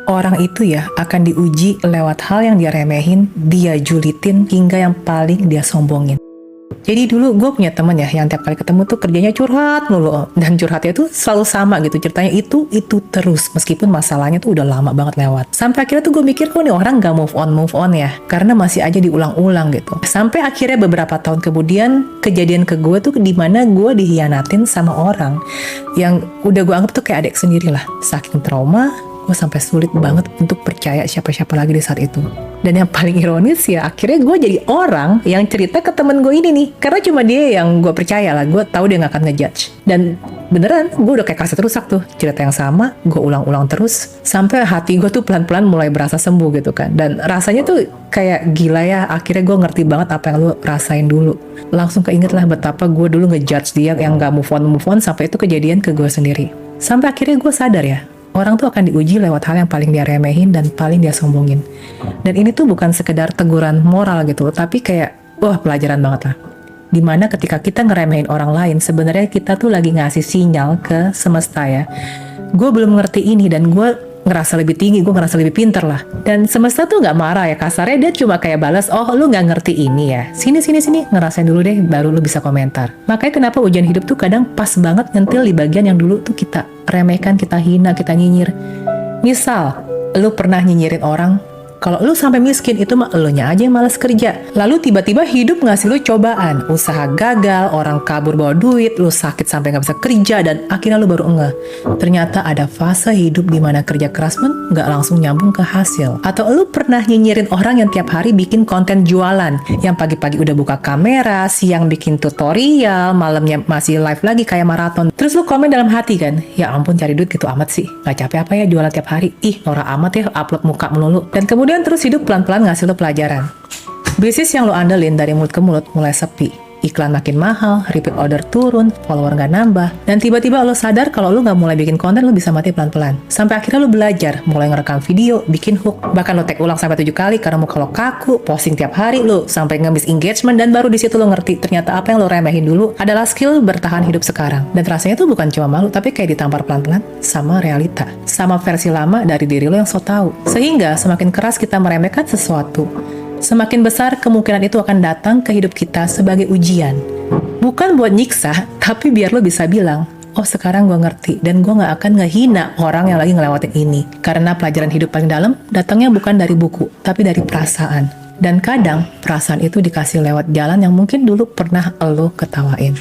Orang itu ya akan diuji lewat hal yang dia remehin, dia julitin, hingga yang paling dia sombongin. Jadi dulu gue punya temen ya yang tiap kali ketemu tuh kerjanya curhat mulu. Dan curhatnya tuh selalu sama gitu, ceritanya itu terus. Meskipun masalahnya tuh udah lama banget lewat. Sampai akhirnya tuh gue mikir kok nih orang gak move on ya. Karena masih aja diulang-ulang gitu. Sampai akhirnya beberapa tahun kemudian kejadian ke gue tuh dimana gue dihianatin sama orang yang udah gue anggap tuh kayak adik sendiri lah. Saking trauma, gue sampai sulit banget untuk percaya siapa-siapa lagi di saat itu. Dan yang paling ironis ya, akhirnya gue jadi orang yang cerita ke temen gue ini nih. Karena cuma dia yang gue percaya lah, gue tahu dia gak akan ngejudge. Dan beneran, gue udah kayak kaset rusak tuh. Cerita yang sama, gue ulang-ulang terus. Sampai hati gue tuh pelan-pelan mulai berasa sembuh gitu kan. Dan rasanya tuh kayak gila ya, akhirnya gue ngerti banget apa yang lu rasain dulu. Langsung keinget lah betapa gue dulu ngejudge dia yang gak move on, sampai itu kejadian ke gue sendiri. Sampai akhirnya gue sadar ya, orang tuh akan diuji lewat hal yang paling dia remehin dan paling dia sombongin. Dan ini tuh bukan sekedar teguran moral gitu, tapi kayak, wah pelajaran banget lah. Dimana ketika kita ngeremehin orang lain, sebenarnya kita tuh lagi ngasih sinyal ke semesta ya. Gue belum ngerti ini dan gue ngerasa lebih tinggi, gue ngerasa lebih pinter lah. Dan semesta tuh gak marah ya, kasarnya dia cuma kayak balas, oh lu gak ngerti ini ya, sini, ngerasain dulu deh, baru lu bisa komentar. Makanya kenapa ujian hidup tuh kadang pas banget nyentil di bagian yang dulu tuh kita remehkan, kita hina, kita nyinyir. Misal, lu pernah nyinyirin orang, kalau lu sampai miskin itu mah elunya aja yang malas kerja. Lalu tiba-tiba hidup ngasih lu cobaan, usaha gagal, orang kabur bawa duit, lu sakit sampai gak bisa kerja, dan akhirnya lu baru ngeh. Ternyata ada fase hidup di mana kerja keras pun gak langsung nyambung ke hasil. Atau lu pernah nyinyirin orang yang tiap hari bikin konten jualan, yang pagi-pagi udah buka kamera, siang bikin tutorial, malamnya masih live lagi kayak maraton. Terus lu komen dalam hati kan, ya ampun cari duit gitu amat sih, gak capek apa ya jualan tiap hari, ih norak amat ya upload muka melulu. Dan kemudian terus hidup pelan-pelan ngasih lo pelajaran. Bisnis yang lo andelin dari mulut ke mulut mulai sepi. Iklan makin mahal, repeat order turun, follower nggak nambah, dan tiba-tiba lo sadar kalau lo nggak mulai bikin konten, lo bisa mati pelan-pelan. Sampai akhirnya lo belajar, mulai ngerekam video, bikin hook, bahkan lo tag ulang sampai 7 kali karena muka lo kaku, posting tiap hari lo, sampai ngemis engagement, dan baru di situ lo ngerti ternyata apa yang lo remehin dulu adalah skill bertahan hidup sekarang. Dan rasanya tuh bukan cuma malu, tapi kayak ditampar pelan-pelan sama realita, sama versi lama dari diri lo yang so tau. Sehingga semakin keras kita meremehkan sesuatu, semakin besar kemungkinan itu akan datang ke hidup kita sebagai ujian. Bukan buat nyiksa, tapi biar lo bisa bilang, oh sekarang gue ngerti, dan gue gak akan ngehina orang yang lagi ngelewatin ini. Karena pelajaran hidup paling dalam, datangnya bukan dari buku, tapi dari perasaan. Dan kadang, perasaan itu dikasih lewat jalan yang mungkin dulu pernah lo ketawain.